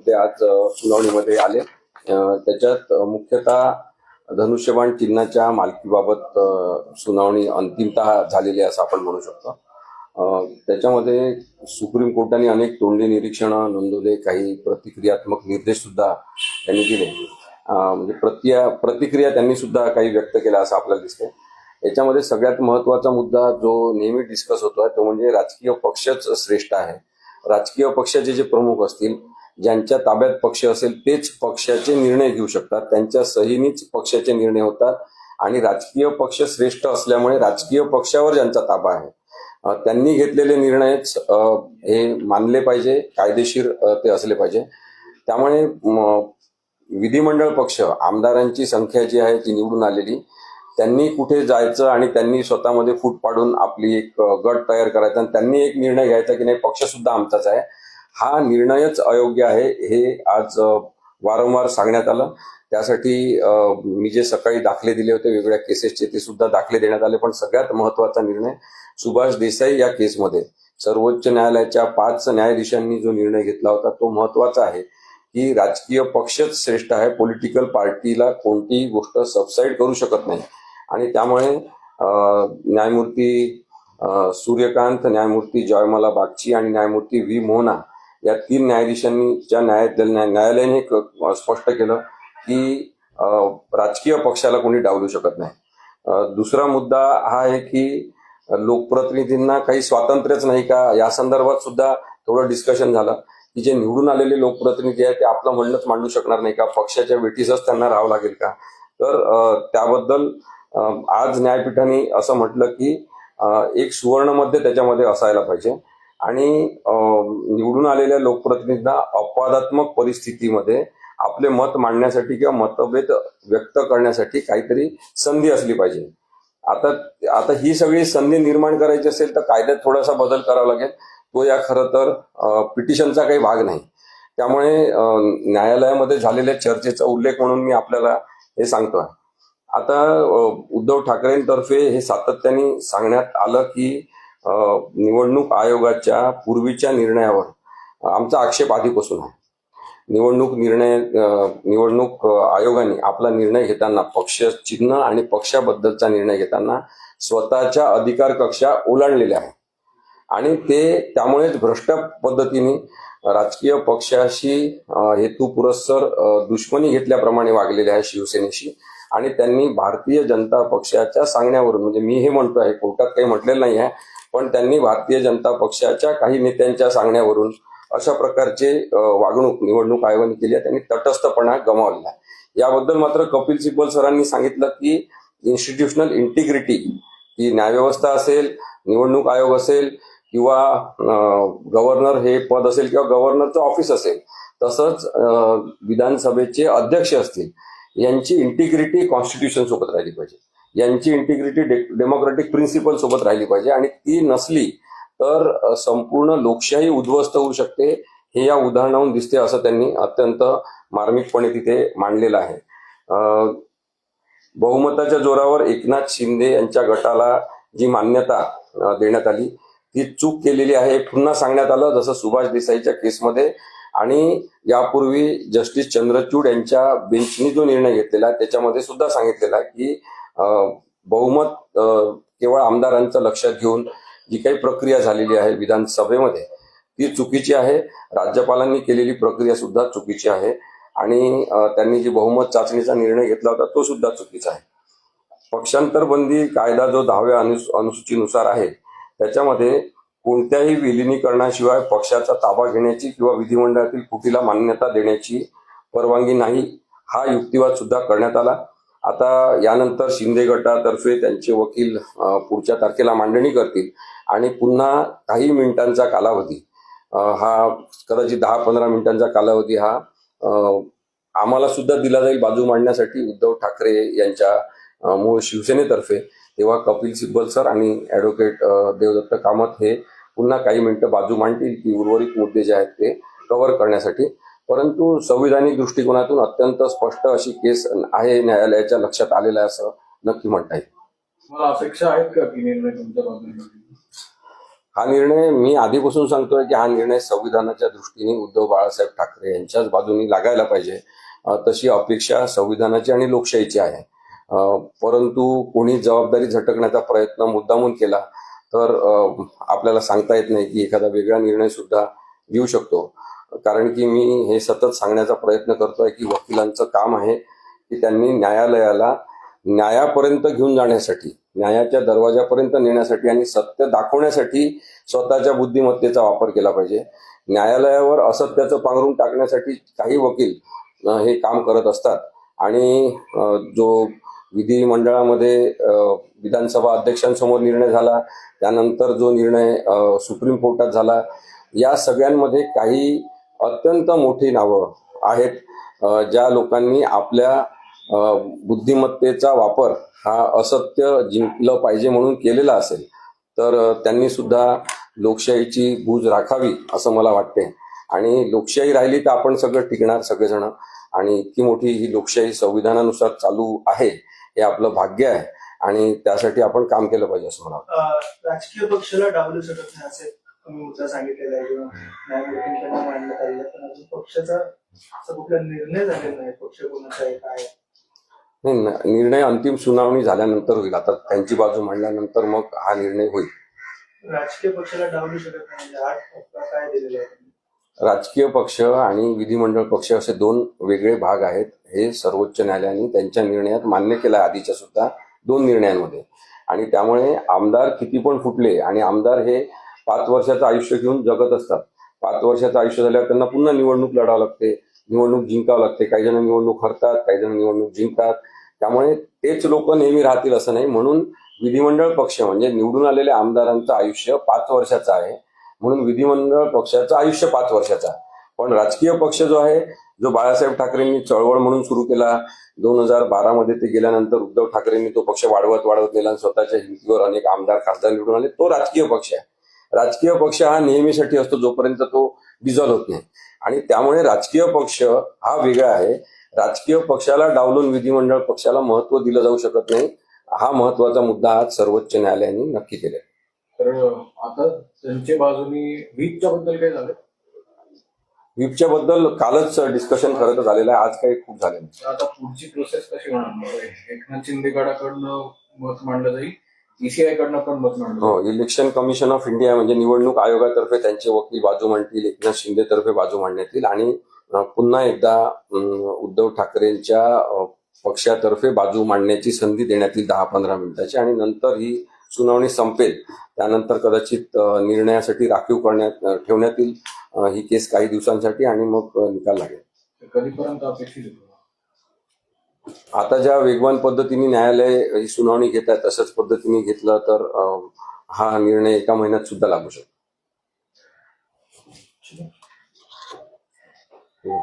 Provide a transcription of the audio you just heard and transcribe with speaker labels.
Speaker 1: मुद्दे आज सुनावणीमध्ये आले। त्याच्यात मुख्यतः धनुष्यबाण चिन्हाच्या मालकीबाबत सुनावणी अंतिमतः झालेली आहे असं आपण म्हणू शकतो। त्याच्यामध्ये सुप्रीम कोर्टाने अनेक तोंडी निरीक्षण नोंदवले, काही प्रतिक्रियात्मक निर्देश सुद्धा त्यांनी दिले। म्हणजे प्रतिक्रिया त्यांनी सुद्धा काही व्यक्त केल्या असं आपल्याला दिसते। याच्यामध्ये सगळ्यात महत्त्वाचा मुद्दा जो नेहमी डिस्कस होतोय तो म्हणजे राजकीय पक्षच श्रेष्ठ आहे। राजकीय पक्षाचे जे प्रमुख असतील, ज्यांच्या ताब्यात पक्ष असेल तेच पक्षाचे निर्णय घेऊ शकतात, त्यांच्या सहीनीच पक्षाचे निर्णय होतात आणि राजकीय पक्ष श्रेष्ठ असल्यामुळे राजकीय पक्षावर ज्यांचा ताबा आहे त्यांनी घेतलेले निर्णयच हे मानले पाहिजे, कायदेशीर ते असले पाहिजे। त्यामुळे विधिमंडळ पक्ष आमदारांची संख्या जी आहे ती निवडून आलेली, त्यांनी कुठे जायचं आणि त्यांनी स्वतःमध्ये फूट पाडून आपली एक गट तयार करायचा आणि त्यांनी एक निर्णय घ्यायचा की नाही पक्ष सुद्धा आमचाच आहे, हा निर्णयच अयोग्य आहे हे आज वारंवार सांगण्यात आलं। त्यासाठी मी जे सकाळी दाखले दिले होते वेगवेगळ्या केसेसचे ते सुद्धा दाखले देण्यात आले। पण सगळ्यात महत्त्वाचा निर्णय सुभाष देसाई या केसमध्ये सर्वोच्च न्यायालयाच्या 5 न्यायाधीशांनी जो निर्णय घेतला होता तो महत्त्वाचा आहे की राजकीय पक्षच श्रेष्ठ आहे, पॉलिटिकल पार्टीला कोणतीही गोष्ट सबसाईड करू शकत नाही। आणि त्यामुळे न्यायमूर्ती सूर्यकांत, न्यायमूर्ती जयमाला बागची आणि न्यायमूर्ती व्ही मोहना या 3 न्यायाधीशांच्या न्यायालयाने स्पष्ट केलं की राजकीय पक्षाला कोणी डावलू शकत नाही। दुसरा मुद्दा हा आहे की लोकप्रतिनिधींना काही स्वातंत्र्यच नाही का, या संदर्भात सुद्धा थोडं डिस्कशन झालं की जे निवडून आलेले लोकप्रतिनिधी आहेत ते आपलं म्हणणंच मांडू शकणार नाही का, पक्षाच्या वेठीसच त्यांना राहावं लागेल का। तर त्याबद्दल आज न्यायपीठाने असं म्हटलं की एक सुवर्णमध्य त्याच्यामध्ये असायला पाहिजे आणि निवडून आलेल्या लोकप्रतिनिधींना अपवादात्मक परिस्थितीमध्ये आपले मत मांडण्यासाठी किंवा मतभेद व्यक्त करण्यासाठी काहीतरी संधी असली पाहिजे। आता ही सगळी संधी निर्माण करायची असेल तर कायद्यात थोडासा बदल करावा लागेल, तो या खरं तर पिटिशनचा काही भाग नाही। त्यामुळे न्यायालयामध्ये झालेल्या चर्चेचा उल्लेख म्हणून मी आपल्याला हे सांगतोय। आता उद्धव ठाकरेंतर्फे हे सातत्याने सांगण्यात आलं की निवडणूक आयोगाच्या पूर्वीच्या निर्णयावर आमचा आक्षेप आधीपासून आहे। निवडणूक आयोगाने आपला निर्णय घेताना पक्ष चिन्ह आणि पक्षाबद्दलचा निर्णय घेताना स्वतःच्या अधिकार कक्षा ओलांडलेल्या आहे आणि ते त्यामुळेच भ्रष्ट पद्धतीने राजकीय पक्षाशी हेतुपुरस्सर दुश्मनी घेतल्याप्रमाणे वागलेले आहे शिवसेनेशी। आणि त्यांनी भारतीय जनता पक्षाच्या सांगण्यावरून, म्हणजे मी हे म्हणतो आहे, कोर्टात काही म्हटलेलं नाही आहे, पण त्यांनी भारतीय जनता पक्षाच्या काही नेत्यांच्या सांगण्यावरून अशा प्रकारचे वागणूक निवडणूक आयोगाने केली आहे। त्यांनी तटस्थपणा गमावलेला आहे। याबद्दल मात्र कपिल सिब्बल सरांनी सांगितलं की इन्स्टिट्यूशनल इंटिग्रिटी, की न्यायव्यवस्था असेल, निवडणूक आयोग असेल किंवा गव्हर्नर हे पद असेल किंवा गव्हर्नरचं ऑफिस असेल, तसंच विधानसभेचे अध्यक्ष असतील, यांची इंटिग्रिटी कॉन्स्टिट्यूशन सोबत राहिली पाहिजे, यांची इंटिग्रिटी डेमोक्रेटिक प्रिन्सिपल सोबत राहिली पाहिजे आणि ती नसली तर संपूर्ण लोकशाही उद्ध्वस्त होऊ शकते, हे या उदाहरणावरून दिसते असं त्यांनी अत्यंत मार्मिकपणे तिथे मांडलेलं आहे। बहुमताच्या जोरावर एकनाथ शिंदे यांच्या गटाला जी मान्यता देण्यात आली ती चूक केलेली आहे पुन्हा सांगण्यात आलं, जसं सुभाष देसाईच्या केसमध्ये। आणि यापूर्वी जस्टिस चंद्रचूड यांच्या बेंचनी जो निर्णय घेतलेला त्याच्यामध्ये सुद्धा सांगितलेला आहे की बहुमत केवळ आमदारांचं लक्षात घेऊन जी काही प्रक्रिया झालेली आहे विधानसभेमध्ये ती चुकीची आहे। राज्यपालांनी केलेली प्रक्रिया सुद्धा चुकीची आहे आणि त्यांनी जी बहुमत चाचणीचा निर्णय घेतला होता तो सुद्धा चुकीचा आहे। पक्षांतर बंदी कायदा जो 10व्या अनुसूचीनुसार आहे त्याच्यामध्ये कोणत्याही विलिनीकरणाशिवाय पक्षाचा ताबा घेण्याची किंवा विधिमंडळातील फुटीला मान्यता देण्याची परवानगी नाही, हा युक्तिवाद सुद्धा करण्यात आला। आता यानंतर शिंदे गटातर्फे त्यांचे वकील पुढच्या तारखेला मांडणी करतील आणि पुन्हा काही मिनिटांचा कालावधी, हा कदाचित 10-15 मिनिटांचा कालावधी हा आम्हाला सुद्धा दिला जाईल बाजू मांडण्यासाठी उद्धव ठाकरे यांच्या मूळ शिवसेनेतर्फे। तेव्हा कपिल सिब्बल सर आणि ॲडव्होकेट देवदत्त कामत हे पुन्हा काही मिनिटं बाजू मांडतील की उर्वरित मुद्दे जे आहेत ते कव्हर करण्यासाठी। परंतु संविधानिक दृष्टिकोनातून अत्यंत स्पष्ट अशी केस आहे, न्यायालयाच्या लक्षात आलेलं आहे असं नक्की म्हणता येईल।
Speaker 2: मला अपेक्षा आहेत का की निर्णय तुमच्या बाजूने?
Speaker 1: हा निर्णय मी आधीपासून सांगतोय की हा निर्णय संविधानाच्या दृष्टीने उद्धव बाळासाहेब ठाकरे यांच्याच बाजूनी लागायला पाहिजे. तशी अपेक्षा संविधानाची आणि लोकशाहीची आहे. परंतु कोणी जबाबदारी झटकण्याचा प्रयत्न मुद्दामून केला तर आपल्याला सांगता येत नाही की एखादा वेगळा निर्णय सुद्धा घेऊ शकतो. कारण की मी हे सतत सांगण्याचा प्रयत्न करतोय की वकिलांचं काम आहे की त्यांनी न्यायालयाला न्यायापर्यंत घेऊन जाण्यासाठी, न्यायाच्या दरवाजापर्यंत नेण्यासाठी आणि सत्य दाखवण्यासाठी स्वतःच्या बुद्धिमत्तेचा वापर केला पाहिजे. न्यायालयावर असत्याचं पांघरून टाकण्यासाठी काही वकील हे काम करत असतात आणि जो विधिमंडळामध्ये विधानसभा अध्यक्षांसमोर निर्णय झाला, त्यानंतर जो निर्णय सुप्रीम कोर्टात झाला, या सगळ्यांमध्ये काही अत्यंत मोठी नावं आहेत ज्या लोकांनी आपल्या बुद्धिमत्तेचा वापर हा असत्य जिंकलं पाहिजे म्हणून केलेला असेल तर त्यांनी सुद्धा लोकशाहीची गूज राखावी असं मला वाटते. आणि लोकशाही राहिली तर आपण सगळं टिकणार सगळेजण. आणि इतकी मोठी ही लोकशाही संविधानानुसार चालू आहे हे आपलं भाग्य आहे आणि त्यासाठी आपण काम केलं पाहिजे असं मला वाटतं.
Speaker 2: राजकीय पक्षाला डावलू शकत नाही असे तुम्ही मुद्दा सांगितलेला आहे किंवा न्यायमूर्तींकडून मांडण्यात आलेला, पण अजून पक्षाचा असा कुठला निर्णय झालेला नाही. पक्ष कोणाचा आहे काय
Speaker 1: नाही, निर्णय अंतिम सुनावणी झाल्यानंतर होईल. आता त्यांची बाजू मांडल्यानंतर मग हा निर्णय होईल.
Speaker 2: राजकीय पक्षाला डावलू शकत नाही म्हणजे आठ काय दिलेले आहे?
Speaker 1: राजकीय पक्ष आणि विधिमंडळ पक्ष असे दोन वेगळे भाग आहेत. हे सर्वोच्च न्यायालयाने त्यांच्या निर्णयात मान्य केलं आहे, आधीच्या सुद्धा 2 निर्णयांमध्ये. आणि त्यामुळे आमदार किती पण फुटले, आणि आमदार हे 5 वर्षाचं आयुष्य घेऊन जगत असतात. 5 वर्षाचं आयुष्य झाल्यावर त्यांना पुन्हा निवडणूक लढावं लागते, निवडणूक जिंकावं लागते. काही जण निवडणूक हरतात, काही जण निवडणूक जिंकतात. त्यामुळे तेच लोक नेहमी राहतील असं नाही. म्हणून विधिमंडळ पक्ष म्हणजे निवडून आलेल्या आमदारांचं आयुष्य 5 वर्षाचं आहे, म्हणून विधिमंडळ पक्षाचं आयुष्य 5 वर्षाचं आहे. पण राजकीय पक्ष जो आहे, जो बाळासाहेब ठाकरेंनी चळवळ म्हणून सुरू केला, 2012 मध्ये ते गेल्यानंतर उद्धव ठाकरेंनी तो पक्ष वाढवत नेला आणि स्वतःच्या हिमतीवर अनेक आमदार खासदार निवडून आले, तो राजकीय पक्ष आहे. राजकीय पक्ष हा नेहमीसाठी असतो जोपर्यंत तो डिझॉल्व्ह होत नाही. आणि त्यामुळे राजकीय पक्ष हा वेगळा आहे. राजकीय पक्षाला डावलून विधिमंडळ पक्षाला महत्व दिलं जाऊ शकत नाही. हा महत्वाचा मुद्दा आज सर्वोच्च न्यायालयाने नक्की केला.
Speaker 3: तर आता त्यांच्या बाजूनी व्हीपच्या बद्दल काय झालं?
Speaker 1: व्हीपच्या बद्दल कालच डिस्कशन खरं झालेलं आहे, आज काही खूप झाले नाही.
Speaker 3: आता पुढची प्रोसेस कशी होणार? एकनाथ शिंदे गटाकडनं मत मांडलं जाईल, ECI कडनं पण मत मांडलं?
Speaker 1: हो, इलेक्शन कमिशन ऑफ इंडिया म्हणजे निवडणूक आयोगातर्फे त्यांचे वकील बाजू मांडतील, एकनाथ शिंदे तर्फे बाजू मांडण्यात येईल आणि पुन्हा एकदा उद्धव ठाकरेंच्या पक्षातर्फे बाजू मांडण्याची संधी देण्यात येईल 10-15 मिनिटाची. आणि नंतर ही सुनावणी संपेल. त्यानंतर कदाचित निर्णयासाठी राखीव ठेवण्यात येईल ही केस काही दिवसांसाठी आणि मग निकाल लागेल.
Speaker 3: कधीपर्यंत अपेक्षित आहे?
Speaker 1: आता ज्या वेगवान पद्धतीने न्यायालय ही सुनावणी घेत आहे तशाच पद्धतीने घेतलं तर हा निर्णय 1 महिन्यात सुद्धा लागू शकतो. हो.